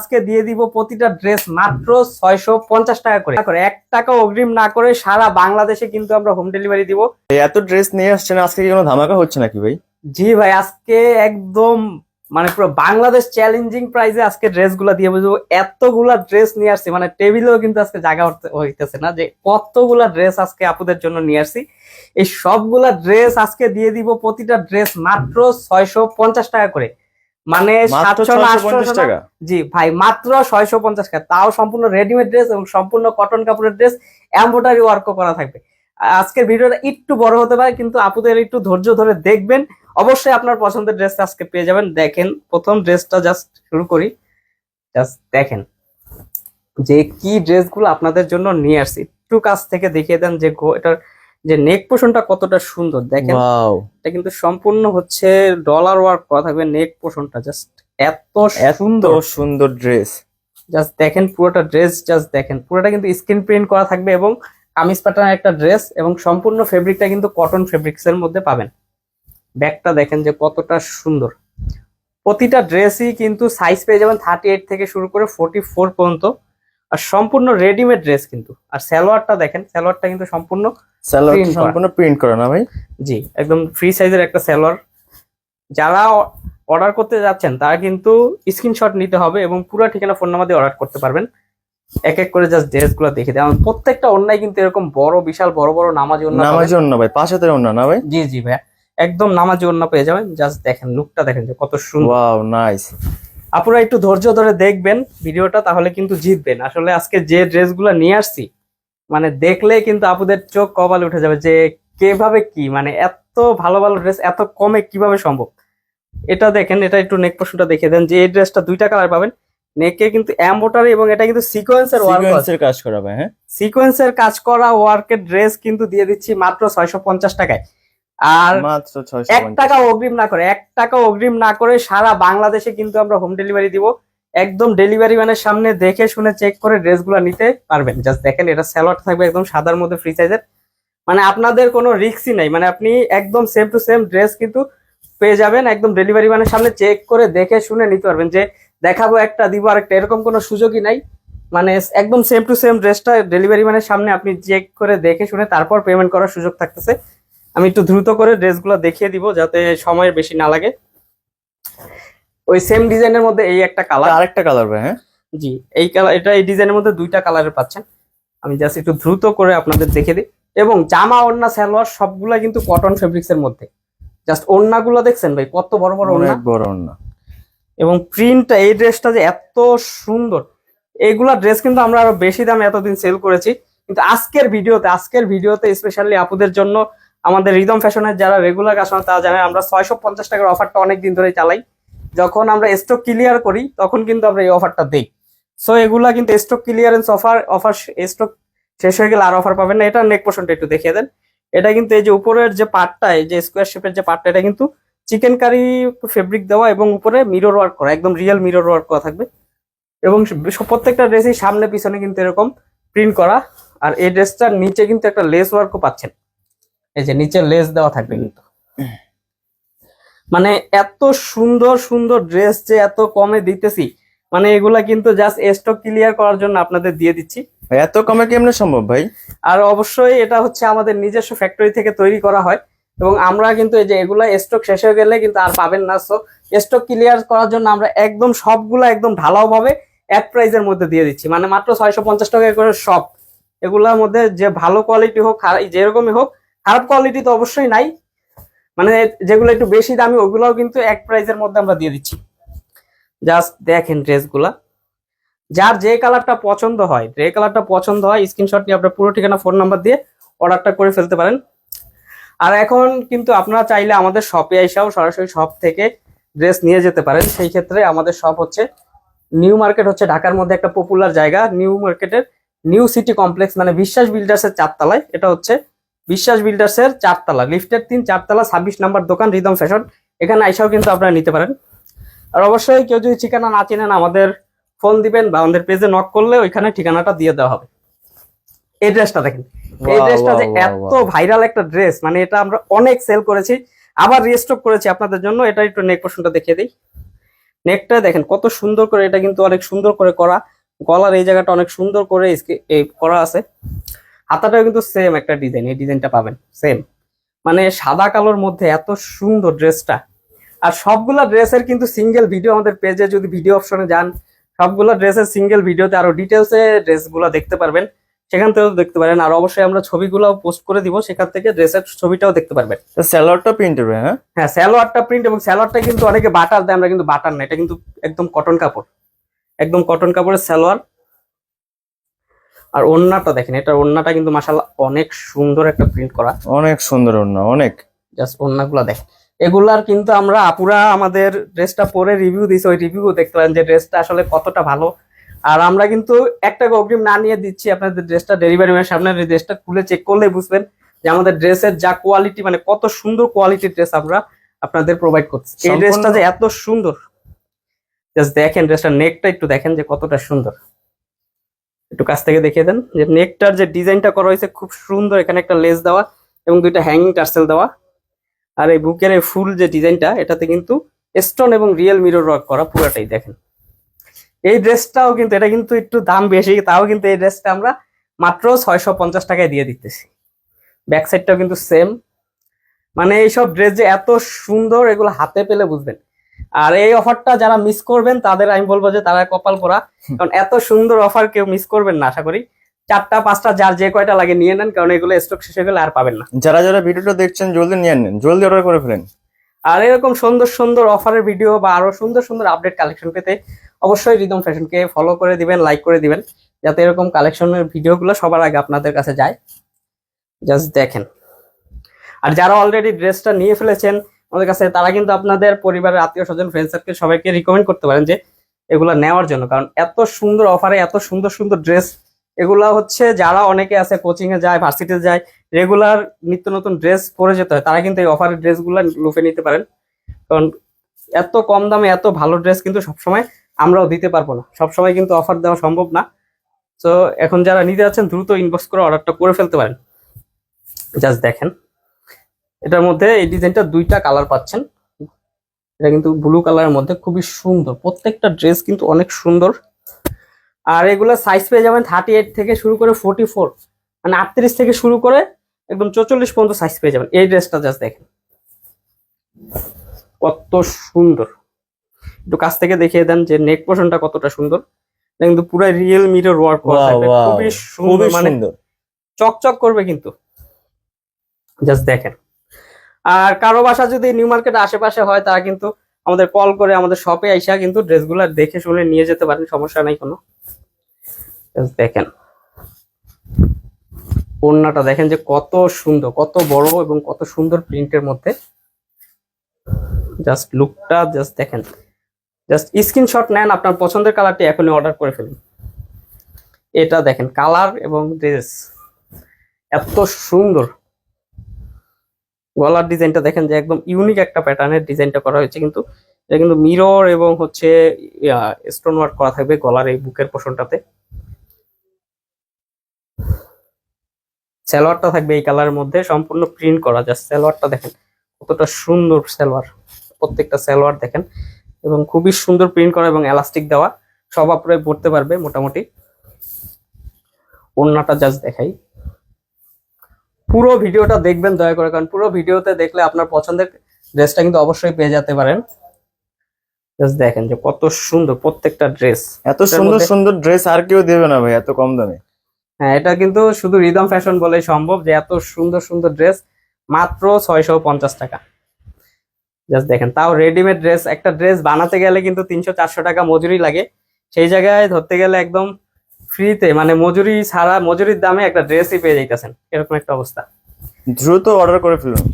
আজকে দিয়ে দিব প্রতিটা ড্রেস মাত্র 650 টাকা করে। 1 টাকা অগ্রিম না করে সারা বাংলাদেশে কিন্তু আমরা হোম ডেলিভারি দিব। এত ড্রেস নিয়ে আসছেন, আজকে কি কোনো ধামাকা হচ্ছে নাকি ভাই? জি ভাই, আজকে একদম মানে পুরো বাংলাদেশ চ্যালেঞ্জিং প্রাইসে আজকে ড্রেস গুলা দিয়ে বুঝবো। এতগুলা ড্রেস নিয়ে আসছি, মানে টেবিলেও কিন্তু আজকে জায়গা হইতেছে না যে কতগুলা ড্রেস আজকে আপুদের জন্য নিয়ে আসছি। এই সবগুলা ড্রেস আজকে দিয়ে দিব প্রতিটা ড্রেস মাত্র 650 টাকা করে, মানে মাত্র 700 না 650 800 টাকা? জি ভাই, মাত্র 650 টাকা, তাও সম্পূর্ণ রেডিমেড ড্রেস এবং সম্পূর্ণ কটন কাপড়ের ড্রেস, এমব্রয়ডারি ওয়ার্কও করা থাকবে। আজকের ভিডিওটা একটু বড় হতে পারে, কিন্তু আপুদের একটু ধৈর্য ধরে দেখবেন, অবশ্যই আপনার পছন্দের ড্রেসটা আজকে পেয়ে যাবেন। দেখেন প্রথম ড্রেসটা জাস্ট শুরু করি। জাস্ট দেখেন যে কি ড্রেসগুলো আপনাদের জন্য নিয়ে আসছি, একটু কাছ থেকে দেখিয়ে দেন যে এটার যে নেক পোর্শনটা কতটা সুন্দর। দেখেন ওয়াও, এটা কিন্তু সম্পূর্ণ হচ্ছে ডলার ওয়ার্ক করা থাকবে। নেক পোর্শনটা জাস্ট এত এত সুন্দর, সুন্দর ড্রেস। জাস্ট দেখেন পুরোটা ড্রেস, জাস্ট দেখেন পুরোটা কিন্তু স্ক্রিন প্রিন্ট করা থাকবে এবং কামিজ প্যাটার্নের একটা ড্রেস, এবং সম্পূর্ণ ফেব্রিকটা কিন্তু কটন ফেব্রিক্স এর মধ্যে পাবেন। ব্যাগটা দেখেন যে কতটা সুন্দর। প্রতিটা ড্রেসই কিন্তু সাইজ পেয়ে যাবেন 38 থেকে শুরু করে 44 পর্যন্ত, আর সম্পূর্ণ রেডিমেড ড্রেস কিন্তু। আর সালোয়ারটা দেখেন, সালোয়ারটা কিন্তু সম্পূর্ণ সালোয়ার Print করা। সম্পূর্ণ প্রিন্ট করা না ভাই? জি একদম ফ্রি সাইজের একটা সালোয়ার। যারা অর্ডার করতে যাচ্ছেন তারা কিন্তু স্ক্রিনশট নিতে হবে এবং পুরো ঠিকানা ফোন নাম্বার দিয়ে অর্ডার করতে পারবেন। এক এক করে জাস্ট ড্রেসগুলো দেখে দেয়। প্রত্যেকটা ওন্নায় কিন্তু এরকম বড় বিশাল বড় বড় নামাজি ওন্না পাবেন। নামাজি ওন্না ভাই, পাঁচাতের ওন্না না ভাই? জি জি ভাইয়া, একদম নামাজি ওন্না পেয়ে যাবেন। জাস্ট দেখেন লুকটা দেখেন যে কত সুন্দর। Wow, nice. আপনারা একটু ধৈর্য ধরে দেখবেন ভিডিওটা, তাহলে কিন্তু জিতবেন। আসলে আজকে যে ড্রেসগুলো নিয়ে আসছি, মানে দেখলে কিন্তু আপুদের চোখ কপালে উঠে যাবে যে কিভাবে কি, মানে এত ভালো ভালো ড্রেস এত কমে কিভাবে সম্ভব। এটা দেখেন, এটা একটু নেক পোর্শনটা দেখিয়ে দেন যে এই ড্রেসটা 2টা কালার পাবেন। নেকে কিন্তু এমব্রয়ডারি এবং এটা কিন্তু সিকোয়েন্সের ওয়ার্ক, সিকোয়েন্সের কাজ করা ভাই। হ্যাঁ, সিকোয়েন্সের কাজ করা ওয়ার্কের ড্রেস কিন্তু দিয়ে দিচ্ছি মাত্র 650 টাকায়। আর মাত্র 1 টাকা অগ্রিম না করে, 1 টাকা অগ্রিম না করে সারা বাংলাদেশে কিন্তু আমরা হোম ডেলিভারি দিব। একদম ডেলিভারি ম্যানের সামনে দেখে শুনে চেক করে ড্রেসগুলো নিতে পারবেন। জাস্ট দেখেন এটা সালোয়ার থাকবে একদম সাদার মধ্যে ফ্রি সাইজের, মানে আপনাদের কোনো রিস্কই নাই। মানে আপনি একদম সেম টু সেম ড্রেস কিন্তু পেয়ে যাবেন, একদম ডেলিভারি ম্যানের সামনে চেক করে দেখে শুনে নিতে পারবেন। যে দেখাবো একটা দিব আরেকটা, এরকম কোনো সুযোগই নাই। মানে একদম সেম টু সেম ড্রেসটা ডেলিভারি ম্যানের সামনে আপনি চেক করে দেখে শুনে তারপর পেমেন্ট করার সুযোগ থাকতেছে। আমি একটু দ্রুত করে ড্রেসগুলো দেখিয়ে দিব যাতে সময় বেশি না লাগে। ওই সেম ডিজাইনের মধ্যে এই একটা কালার, আরেকটা কালার ভাই। হ্যাঁ, জি এই কালার, এটা এই ডিজাইনের মধ্যে 2টা কালারের পাচ্ছেন। আমি জাস্ট একটু দ্রুত করে আপনাদের দেখে দিই। এবং জামা ওড়না সালোয়ার সবগুলা কিন্তু কটন ফেব্রিক্স এর মধ্যে। জাস্ট ওড়নাগুলো দেখছেন ভাই কত বড় বড় ওড়না, অনেক বড় ওন্না। এবং প্রিন্টটা, এই ড্রেসটা যে এত সুন্দর। এইগুলা ড্রেস কিন্তু আমরা আরো বেশি দামে এতদিন সেল করেছি, কিন্তু আজকের ভিডিওতে স্পেশালি আপুদের জন্য, আমাদের রিদম ফ্যাশনের যারা রেগুলার কাস্টমার তারা জানে আমরা 650 টাকার অফারটা অনেক দিন ধরে চালাই। যখন আমরা স্টক ক্লিয়ার করি তখন কিন্তু আমরা এই অফারটা দেই। সো এগুলা কিন্তু স্টক ক্লিয়ারেন্স অফার স্টক শেষ হয়ে গেলে আর অফার পাবেন না। এটা নেক পোর্শনটা একটু দেখিয়ে দেন। এটা কিন্তু এই যে উপরের যে পার্টটা, এই যে স্কোয়ার শেপের যে পার্টটা, এটা কিন্তু চিকেন কারি ফেব্রিক দেওয়া এবং উপরে মিরর ওয়ার্ক করা, একদম রিয়েল মিরর ওয়ার্ক করা থাকবে। এবং প্রত্যেকটা ড্রেসই সামনে পিছনে কিন্তু এরকম প্রিন্ট করা। আর এই ড্রেসটার নিচে কিন্তু একটা লেস ওয়ার্কও পাচ্ছেন, এই যে নিচে লেস দেওয়া থাকবে কিন্তু। মানে এত সুন্দর সুন্দর ড্রেস যে এত কমে দিতেছি, মানে এগুলা কিন্তু জাস্ট স্টক ক্লিয়ার করার জন্য আপনাদের দিয়ে দিচ্ছি। ভাই এত কমে কেমনে সম্ভব ভাই? আর অবশ্যই এটা হচ্ছে আমাদের নিজস্ব ফ্যাক্টরি থেকে তৈরি করা হয়, এবং আমরা কিন্তু এই যে এগুলা স্টক শেষ হয়ে গেলে কিন্তু আর পাবেন না। সো স্টক ক্লিয়ার করার জন্য আমরা একদম সবগুলা একদম ঢালাও ভাবে এক প্রাইজের মধ্যে দিয়ে দিচ্ছি, মানে মাত্র 650 টাকা করে সব। এগুলার মধ্যে যে ভালো কোয়ালিটি হোক, যেরকমই হোক, খারাপ কোয়ালিটি তো অবশ্যই নাই। মানে যেগুলো একটু বেশি দামি ওগুলাও কিন্তু এক প্রাইজের মধ্যে আমরা দিয়ে দিচ্ছি। জাস্ট দেখেন ড্রেসগুলা, যার যে কালারটা পছন্দ হয়, স্ক্রিনশট নিয়ে আপনার পুরো ঠিকানা ফোন নাম্বার দিয়ে অর্ডারটা করে ফেলতে পারেন। আর এখন কিন্তু আপনারা চাইলে আমাদের শপে এসেও সরাসরি শপ থেকে ড্রেস নিয়ে যেতে পারেন। সেই ক্ষেত্রে আমাদের শপ হচ্ছে নিউ মার্কেট, হচ্ছে ঢাকার মধ্যে একটা পপুলার জায়গা। নিউ মার্কেটের নিউ সিটি কমপ্লেক্স, মানে বিশ্বাস বিল্ডার্সের 4তলায়। এটা হচ্ছে বিশ্বাস বিল্ডার্সের 4তলা, লিফটের 4তলা 26 নাম্বার দোকান রিদম ফ্যাশন। এখানে আইসাও কিন্তু আপনারা নিতে পারেন। আর অবশ্যই কেউ যদি ঠিকানা না চেনেন আমাদের ফোন দিবেন বা আমাদের পেজে নক করলে ওইখানে ঠিকানাটা দিয়ে দেওয়া হবে। এই ড্রেসটা দেখেন, এই ড্রেসটা যে এত ভাইরাল একটা ড্রেস, মানে এটা আমরা অনেক সেল করেছি, আবার রিস্টক করেছি আপনাদের জন্য। এটা একটু নেক পোর্শনটা দেখিয়ে দিই। নেকটা দেখেন কত সুন্দর করে, এটা কিন্তু অনেক সুন্দর করে করা, গলার এই জায়গাটা অনেক সুন্দর করে এই করা আছে। হাতাটাও কিন্তু সেম একটা ডিজাইন, এই ডিজাইনটা পাবেন সেম, মানে সাদা কালোর মধ্যে এত সুন্দর ড্রেসটা। আর সবগুলা ড্রেসের কিন্তু সিঙ্গেল ভিডিও আমাদের পেজে, যদি ভিডিও অপশনে যান সবগুলা ড্রেসের সিঙ্গেল ভিডিওতে আরো ডিটেলসে ড্রেসগুলো দেখতে পারবেন, সেখান থেকেও দেখতে পারেন। আর অবশ্যই আমরা ছবিগুলো পোস্ট করে দিব, সেখান থেকে ড্রেসের ছবিটাও দেখতে পারবেন। স্যালোয়ারটা প্রিন্ট হবে, হ্যাঁ হ্যাঁ, সালোয়ারটা প্রিন্ট, এবং সালোয়ারটা কিন্তু অনেকে বাটার দেয়, আমরা কিন্তু বাটার না, এটা কিন্তু একদম কটন কাপড়, একদম কটন কাপড়ের সালোয়ার। আর ওড়নাটা দেখেন, এটা ওড়নাটা কিন্তু মাশাআল্লাহ অনেক সুন্দর একটা প্রিন্ট করা, অনেক সুন্দর ওড়না, অনেক। জাস্ট ওড়নাগুলো দেখেন, এগুলার কিন্তু আমরা আপুরা আমাদের ড্রেসটা পরে রিভিউ দিয়েছি, ওই রিভিউ দেখতে পারেন যে ড্রেসটা আসলে কতটা ভালো। আর আমরা কিন্তু একটা অগ্রিম না নিয়ে দিচ্ছি আপনাদের ড্রেসটা, ডেলিভারি ম্যানের সামনে ড্রেসটা খুলে চেক করলে বুঝবেন যে আমাদের ড্রেসের যা কোয়ালিটি, মানে কত সুন্দর কোয়ালিটির ড্রেস আমরা আপনাদের প্রোভাইড করছি। এই ড্রেসটা যে এত সুন্দর, জাস্ট দেখেন ড্রেসটার নেকটা একটু দেখেন যে কতটা সুন্দর, একটু কাছ থেকে দেখিয়ে দেন যে নেকটার যে ডিজাইনটা করা হয়েছে খুব সুন্দর, এখানে একটা লেস দেওয়া এবং দুইটা হ্যাঙ্গিং টার্সেল দেওয়া। আর এই বুকের এই ফুল যে ডিজাইনটা, এটাতে কিন্তু স্টোন এবং রিয়েল মিরর ওয়ার্ক করা পুরাটাই দেখেন। এই ড্রেসটাও কিন্তু, এটা কিন্তু একটু দাম বেশি, তাও কিন্তু এই ড্রেসটা আমরা মাত্র 650 টাকায় দিয়ে দিতেছি। ব্যাক সাইডটাও কিন্তু সেম, মানে এইসব ড্রেস যে এত সুন্দর, এগুলো হাতে পেলে বুঝবেন। আর এই অফারটা যারা মিস করবেন তাদের আমি বলবো যে তারা কপাল পোড়া, কারণ এত সুন্দর অফার কেউ মিস করবেন না। আশা করি 4টা 5টা যার যে কয়টা লাগে নিয়ে নেন, কারণ এগুলো স্টক শেষ হয়ে গেলে আর পাবেন না। যারা যারা ভিডিওটা দেখছেন জলদি নিয়ে নেন, জলদি অর্ডার করে ফেলেন। আর এরকম সুন্দর সুন্দর অফারের ভিডিও বা আরো সুন্দর সুন্দর আপডেট কালেকশন পেতে অবশ্যই রিদম ফ্যাশনকে ফলো করে দিবেন, লাইক করে দিবেন, যাতে এরকম কালেকশনের ভিডিওগুলো সবার আগে আপনাদের কাছে যায়। জাস্ট দেখেন। আর যারা অলরেডি ড্রেসটা নিয়ে ফেলেছেন আমাদের কাছে, তারা কিন্তু আপনাদের পরিবারের আত্মীয় স্বজন ফ্রেন্ড সার্কেল সবাইকে রিকমেন্ড করতে পারেন যে এগুলা নেওয়ার জন্য, কারণ এত সুন্দর অফারে এত সুন্দর সুন্দর ড্রেস। এগুলা হচ্ছে যারা অনেকে আছে কোচিং এ যায়, ভার্সিটিতে যায়, রেগুলার নিত্য নতুন ড্রেস পরে যেতে হয়, তারা কিন্তু এই অফারের ড্রেসগুলো লুফে নিতে পারেন। কারণ এত কম দামে এত ভালো ড্রেস কিন্তু সবসময় আমরাও দিতে পারবো না, সবসময় কিন্তু অফার দেওয়া সম্ভব না। তো এখন যারা নিতে যাচ্ছেন দ্রুত ইনবক্স করে অর্ডারটা করে ফেলতে পারেন। জাস্ট দেখেন, এটার মধ্যে এই ডিজাইনটা 2টা কালার পাচ্ছেন, এটা কিন্তু ব্লু কালারের মধ্যে খুবই সুন্দর, প্রত্যেকটা ড্রেস কিন্তু অনেক সুন্দর। আর এগুলা সাইজ পেয়ে যাবেন 38 থেকে শুরু করে 44, মানে 38 থেকে শুরু করে একদম 44 পর্যন্ত সাইজ পেয়ে যাবেন। এই ড্রেসটা জাস্ট দেখেন কত সুন্দর, একটু কাছ থেকে দেখিয়ে দেন যে নেক পোর্শনটা কতটা সুন্দর, এটা কিন্তু পুরো রিয়েল মিরর ওয়ার্ক করা থাকবে, খুবই সুন্দর, মানে চকচক করবে কিন্তু। জাস্ট দেখেন। আর কারো বাসা যদি নিউ মার্কেট আশেপাশে হয়, তারা কিন্তু আমাদের কল করে আমাদের শপে আইসা কিন্তু ড্রেসগুলো দেখে শুনে নিয়ে যেতে পারেন, সমস্যা নাই কোনো। দেখেন ওড়নাটা দেখেন যে কত সুন্দর, কত বড় এবং কত সুন্দর প্রিন্টের মধ্যে। জাস্ট লুকটা জাস্ট দেখেন, জাস্ট স্ক্রিনশট নেন, আপনার পছন্দের কালারটি এখনই অর্ডার করে ফেলুন। এটা দেখেন কালার এবং ড্রেস এত সুন্দর। গলার ডিজাইনটা দেখেন যে একদম ইউনিক একটা প্যাটার্নের ডিজাইনটা করা হয়েছে, কিন্তু এটা কিন্তু মিরর এবং হচ্ছে স্টোন ওয়ার্ক করা থাকবে গলার এই বুকের পোর্শনটাতে। সালোয়ারটা থাকবে এই কালারের মধ্যে সম্পূর্ণ প্রিন্ট করা, জাস্ট সালোয়ারটা দেখেন কতটা সুন্দর সালোয়ার, প্রত্যেকটা সালোয়ার দেখেন এবং খুবই সুন্দর প্রিন্ট করা এবং এলাস্টিক দেওয়া, সব আপনারা পড়তে পারবে মোটামুটি। ওড়নাটা জাস্ট দেখাই, পুরো ভিডিওটা দেখবেন দয়া করে, কারণ পুরো ভিডিওতে দেখলে আপনার পছন্দের ড্রেসটা কিন্তু অবশ্যই পেয়ে যেতে পারেন। জাস্ট দেখেন যে কত সুন্দর প্রত্যেকটা ড্রেস, এত সুন্দর সুন্দর ড্রেস আর কেউ দেবে না ভাই এত কম দামে। হ্যাঁ, এটা কিন্তু শুধু রিদম ফ্যাশন বলেই সম্ভব যে এত সুন্দর সুন্দর ড্রেস মাত্র 650 টাকা। জাস্ট দেখেন, তাও রেডিমেড ড্রেস, একটা ড্রেস বানাতে গেলে কিন্তু 300-400 টাকা মজুরি লাগে, সেই জায়গায় ধরতে গেলে একদম ফ্রিতে, মানে মজুরি ছাড়া মজুরির দামে একটা ড্রেসই পেয়ে যাইতেছেন, এরকম একটা অবস্থা। দ্রুত অর্ডার করে ফেলুন।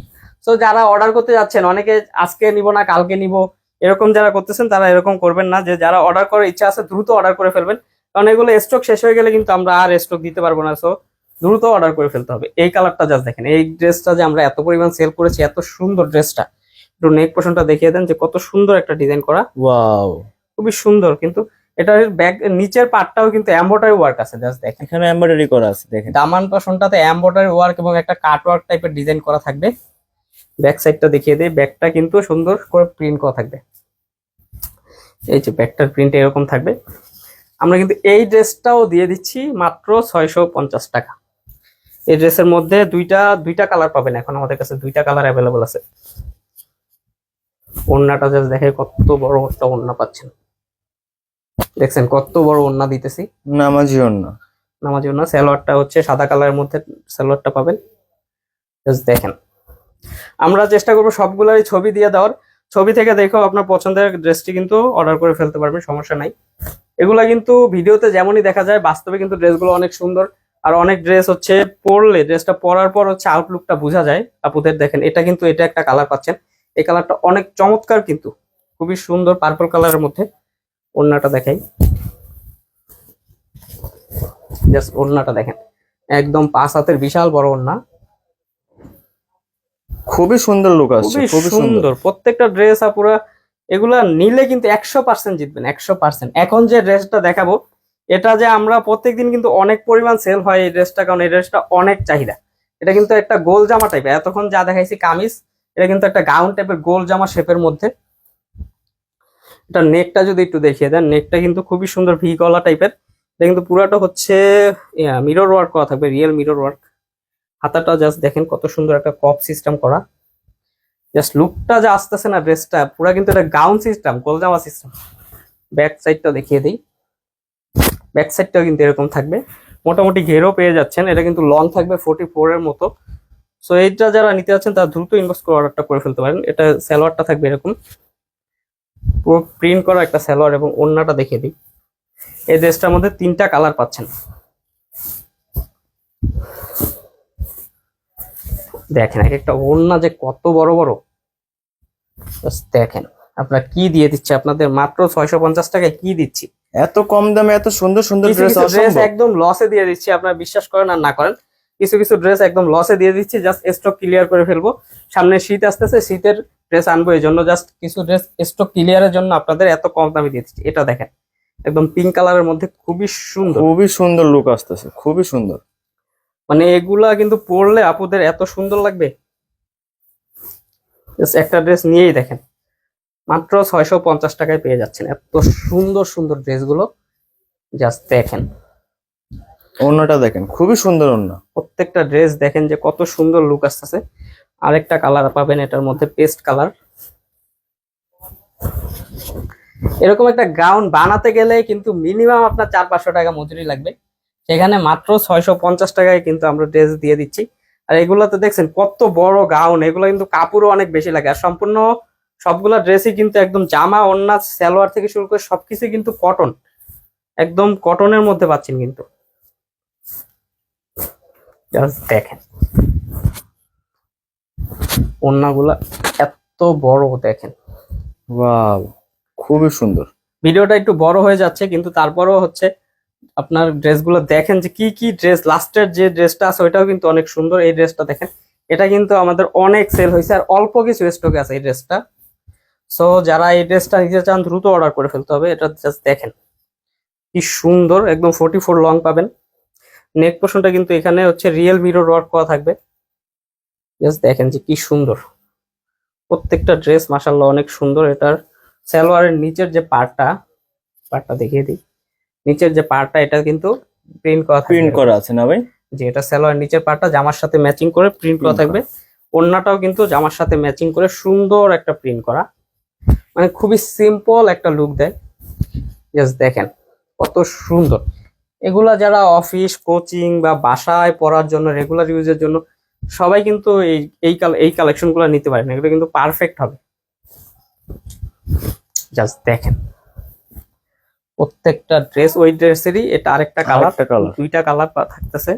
তো যারা অর্ডার করতে যাচ্ছেন, অনেকে আজকে নিব না কালকে নিব এরকম যারা করতেছেন, তারা এরকম করবেন না, যে যারা অর্ডার করার ইচ্ছা আছে দ্রুত অর্ডার করে ফেলবেন, কারণ এগুলো স্টক শেষ হয়ে গেলে কিন্তু আমরা আর স্টক দিতে পারবো না। সো দ্রুত অর্ডার করে ফেলতে হবে। এই কালারটা জাস্ট দেখেন, এই ড্রেসটা যে আমরা এত পরিমাণ সেল করেছি, এত সুন্দর ড্রেসটা, একটু নেক পোর্শনটা দেখিয়ে দেন যে কত সুন্দর একটা ডিজাইন করা, ওয়াও খুবই সুন্দর। কিন্তু এটার ব্যাক নিচের পার্টটাও কিন্তু এমব্রয়ডারি ওয়ার্ক আছে, জাস্ট দেখেন এখানে এমব্রয়ডারি করা আছে দেখেন, দামান পোর্শনটাতে এমব্রয়ডারি ওয়ার্ক এবং একটা কাট ওয়ার্ক টাইপের ডিজাইন করা থাকবে। ব্যাক সাইডটা দেখিয়ে দিই, ব্যাকটা কিন্তু সুন্দর করে প্রিন্ট করা থাকবে। এই যে ব্যাকটার প্রিন্ট এরকম থাকবে। আমরা কিন্তু এই ড্রেসটাও দিয়ে দিচ্ছি মাত্র 650 টাকা। এই ড্রেসের মধ্যে দুইটা কালার পাবেন, এখন আমাদের কাছে দুইটা কালার অ্যাভেলেবল আছে। ওড়নাটা জাস্ট দেখে কত বড় একটা ওড়না পাচ্ছেন, দেখছেন কত বড় ওড়না দিতেছি। নামাজি ওড়না। নামাজি ওড়না, সালোয়ারটা হচ্ছে সাদা কালারের মধ্যে সালোয়ারটা পাবেন। জাস্ট দেখেন, আমরা চেষ্টা করবো সবগুলোরই ছবি দিয়ে দেওয়ার। ছবি থেকে দেখেও আপনার পছন্দের ড্রেসটি কিন্তু অর্ডার করে ফেলতে পারবেন, সমস্যা নাই। এগুলা কিন্তু ভিডিওতে যেমনই দেখা যায়, বাস্তবে কিন্তু ড্রেসগুলো অনেক সুন্দর। আর অনেক ড্রেস হচ্ছে পরলে, ড্রেসটা পরার পর হচ্ছে আউটলুকটা বোঝা যায়। আপুদের দেখেন, এটা কিন্তু এটা একটা কালার পাচ্ছেন, এই কালারটা অনেক চমৎকার, কিন্তু খুবই সুন্দর পার্পল কালারের মধ্যে। ওড়নাটা দেখাই, জাস্ট ওড়নাটা দেখেন, একদম 5 হাতের বিশাল বড় ওড়না, খুবই সুন্দর লুক আসছে, খুবই খুবই সুন্দর। সুন্দর প্রত্যেকটা ড্রেস। আপুরা এগুলা নিলে কিন্তু 100% জিতবেন, 100%। এখন যে ড্রেসটা দেখাবো, এটা যে আমরা প্রত্যেকদিন কিন্তু অনেক পরিমাণ সেল হয় এই ড্রেসটা, কারণ এই ড্রেসটা অনেক চাহিদা। এটা কিন্তু একটা গোল জামা টাইপের, এতক্ষণ যা দেখাইছি কামিজ, এটা কিন্তু একটা গাউন টাইপের গোল জামা শেপের মধ্যে। এটা নেকটা যদি একটু দেখিয়ে দেন, নেকটা কিন্তু খুবই সুন্দর ভি গলা টাইপের। এটা কিন্তু পুরাটা হচ্ছে মিরর ওয়ার্ক করা থাকবে, রিয়েল মিরর ওয়ার্ক। হাতাটা জাস্ট দেখেন কত সুন্দর একটা কপ সিস্টেম করা। জাস্ট লুকটা যা আসতেছে না ড্রেসটা, পুরা কিন্তু এটা গাউন সিস্টেম, গোল জামা সিস্টেম। ব্যাক সাইডটা দেখিয়ে দিই, ব্যাক সাইডটাও কিন্তু এরকম থাকবে, মোটামুটি ঘেরও পেয়ে যাচ্ছেন। এটা কিন্তু লং থাকবে 44 এর মতো। সো এইটা যারা নিতে যাচ্ছেন তারা দ্রুত ইনবক্স করে অর্ডারটা করে ফেলতে পারেন। এটা সালোয়ারটা থাকবে এরকম পুরো প্রিন্ট করা একটা সালোয়ার, এবং ওড়নাটা দেখিয়ে দিই। এই ড্রেসটার মধ্যে 3টা কালার পাচ্ছেন, দেখেন এক একটা ওড়না যে কত বড় বড়। Just দেখেন আপনার কি দিয়ে দিচ্ছে, আপনাদের মাত্র 650 টাকায় কি দিচ্ছি। এত কম দামে এত সুন্দর সুন্দর কিছু ড্রেস কিছু ড্রেস অসম্ভব। একদম লসে দিয়ে দিচ্ছি, আপনারা বিশ্বাস করেন আর না করেন, কিছু কিছু ড্রেস একদম লসে দিয়ে দিচ্ছি। জাস্ট স্টক ক্লিয়ার করে ফেলবো, সামনে শীত আসতেছে, শীতের ড্রেস আনবো, এই জন্য জাস্ট কিছু ড্রেস স্টক ক্লিয়ারের জন্য আপনাদের এত কম দামে দিয়ে দিচ্ছি। এটা দেখেন একদম পিঙ্ক কালারের মধ্যে খুবই সুন্দর, খুবই সুন্দর লুক আসতেছে, খুবই সুন্দর। মানে এগুলা কিন্তু পরলে আপুদের এত সুন্দর লাগবে। Just একটা ড্রেস নিয়েই দেখেন, মাত্র 650 টাকায় পেয়ে যাচ্ছেন এত সুন্দর সুন্দর ড্রেসগুলো। জাস্ট দেখেন, ওড়নাটা দেখেন, খুবই সুন্দর ওড়না। প্রত্যেকটা ড্রেস দেখেন যে কত সুন্দর লুক আসতেছে। আরেকটা কালার পাবেন এটার মধ্যে, পেস্ট কালার। এরকম একটা গাউন বানাতে গেলে কিন্তু মিনিমাম আপনার 400-500 টাকা মজুরি লাগবে, সেখানে মাত্র 650 টাকায় কিন্তু আমরা ড্রেস দিয়ে দিচ্ছি। আর এগুলো তো দেখছেন কত বড় গাউন, এগুলো কিন্তু কাপড়ও অনেক বেশি লাগে। আর সম্পূর্ণ সবগুলা ড্রেসই কিন্তু একদম জামা ওড়না সালোয়ার থেকে শুরু করে সবকিছু কিন্তু কটন, একদম কটনের মধ্যে পাচ্ছেন কিন্তু। জাস্ট দেখেন ওড়নাগুলা এত বড়, দেখেন। ওয়াও, খুবই সুন্দর। ভিডিওটা একটু বড় হয়ে যাচ্ছে, কিন্তু তারপরেও হচ্ছে আপনার ড্রেসগুলো দেখেন যে কি কি ড্রেস, লাস্টের যে ড্রেসটা আছে ওইটাও কিন্তু অনেক সুন্দর। এই ড্রেসটা দেখেন, এটা কিন্তু আমাদের অনেক সেল হয়েছে, আর অল্প কিছু স্টকে আছে এই ড্রেসটা। সো যারা এই ড্রেসটা নিতে চান দ্রুত অর্ডার করে ফেলতে হবে। এটা জাস্ট দেখেন কি সুন্দর, একদম 44 লং পাবেন। নেক পোর্শনটা কিন্তু এখানে হচ্ছে রিয়েল মিরর ওয়ার্ক করা থাকবে। জাস্ট দেখেন যে কি সুন্দর, প্রত্যেকটা ড্রেস মাশাআল্লাহ অনেক সুন্দর। এটার সালোয়ারের নিচের যে পার্টটা দেখিয়ে দিই, নিচের যে পার্টটা এটা কিন্তু প্রিন্ট করা থাকবে, প্রিন্ট করা আছে না ভাই? যে এটা সালোয়ার নিচের পার্টটা জামার সাথে ম্যাচিং করে প্রিন্ট করা থাকবে। ওড়নাটাও কিন্তু জামার সাথে ম্যাচিং করে সুন্দর একটা প্রিন্ট করা, মানে খুবই সিম্পল একটা লুক দেয়। জাস্ট দেখেন কত সুন্দর। এগুলা যারা অফিস, কোচিং বা বাসায় পড়ার জন্য, রেগুলার ইউজের জন্য সবাই কিন্তু এই কালেকশন গুলো নিতে পারেন, এগুলো কিন্তু পারফেক্ট হবে। জাস্ট দেখেন প্রত্যেকটা ড্রেস, ওই ড্রেসেরই এটা আরেকটা কালার, আরেকটা colour। দুইটা কালার থাকতেছে।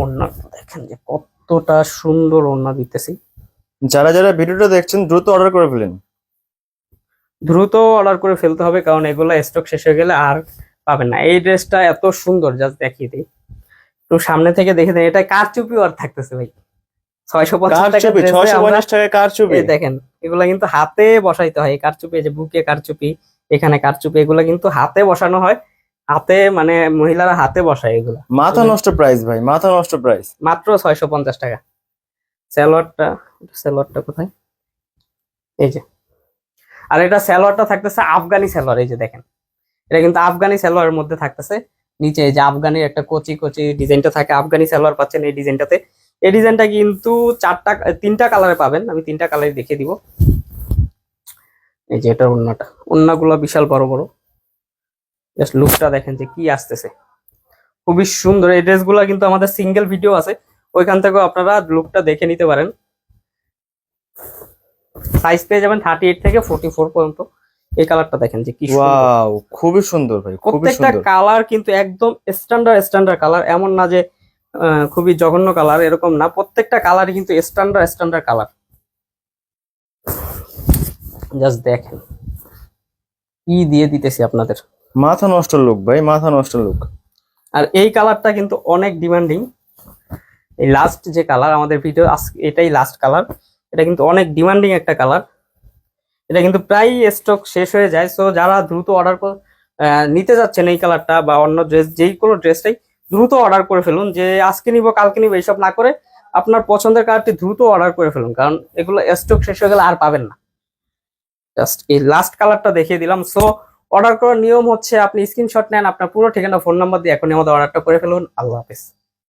ওড়না দেখেন যে কতটা সুন্দর ওড়না দিতেছি। যারা যারা ভিডিওটা দেখছেন দ্রুত অর্ডার করে ফেলেন, দ্রুত অর্ডার করে ফেলতে হবে, কারণ এগুলো স্টক শেষ হয়ে গেলে আর পাবেন না। এই ড্রেসটা এত সুন্দর, জাস্ট দেখিয়ে দিই একটু সামনে থেকে দেখে দেন। এটা কারচুপি আর থাকতেছে ভাই, 650 টাকা কারচুপি, 650 টাকায় কারচুপি। দেখেন এগুলা কিন্তু হাতে বসাইতে হয়। এই কারচুপি, এই যে বুকে কারচুপি, এখানে কারচুপি, এগুলা কিন্তু হাতে বসানো হয়। হাতে মানে মহিলারা হাতে বসায় এগুলা। মাথা নষ্ট প্রাইস ভাই, মাথা নষ্ট প্রাইস। মাত্র 650 টাকা। সালোয়ারটা কোথায়, এই যে। আর এটা সালোয়ারটা থাকতেছে আফগানি সালোয়ার, এই যে দেখেন, এটা কিন্তু আফগানি সালোয়ারের মধ্যে থাকতেছে। নিচে এই যে আফগানির একটা কচি কচি ডিজাইনটা থাকে, আফগানি সালোয়ার পাচ্ছেন এই ডিজাইনটাতে। এই ডিজাইনটা কিন্তু তিনটা কালারে পাবেন, আমি তিনটা কালারে দেখিয়ে দিব। এই যে এটা ওন্নাগুলো বিশাল বড় বড়, জাস্ট লুকটা দেখেন যে কি আসতেছে, খুবই সুন্দর। এই ড্রেসগুলো কিন্তু আমাদের সিঙ্গেল ভিডিও আছে, ওইখান থেকেও আপনারা লুকটা দেখে নিতে পারেন। সাইজ পেয়ে যাবেন 38 থেকে 44 পর্যন্ত। এই কালারটা দেখেন যে কি সুন্দর, ওয়াও, খুবই সুন্দর ভাই, খুবই প্রত্যেকটা সুন্দর। কালার কিন্তু একদম স্ট্যান্ডার্ড কালার, এমন না যে খুবই জঘন্য কালার, এরকম না, প্রত্যেকটা কালারই কিন্তু স্ট্যান্ডার্ড কালার। জাস্ট দেখেন কি দিয়ে দিতেছি আপনাদের। মাথা নষ্ট লুক ভাই, মাথা নষ্ট লুক। আর এই কালারটা কিন্তু অনেক ডিমান্ডিং, এই লাস্ট যে কালার আমাদের ভিডিও, এটাই লাস্ট কালার। এটা কিন্তু অনেক ডিমান্ডিং একটা কালার, এটা কিন্তু প্রায় স্টক শেষ হয়ে যায়। সো যারা দ্রুত নিতে যাচ্ছেন এই কালারটা বা অন্য ড্রেস, যেই কোনো ড্রেসটাই দ্রুত অর্ডার করে ফেলুন, যে আজকে নিব কালকে নিব এইসব না করে আপনার পছন্দের কালারটি দ্রুত অর্ডার করে ফেলুন, কারণ এগুলো স্টক শেষ হয়ে গেলে আর পাবেন না। জাস্ট এই লাস্ট কালারটা দেখিয়ে দিলাম। সো অর্ডার করার নিয়ম হচ্ছে আপনি স্ক্রিনশট নেন, আপনার পুরো ঠিকানা ফোন নাম্বার দিয়ে এখনই আমাদের অর্ডারটা করে ফেলুন। আল্লাহ হাফেজ।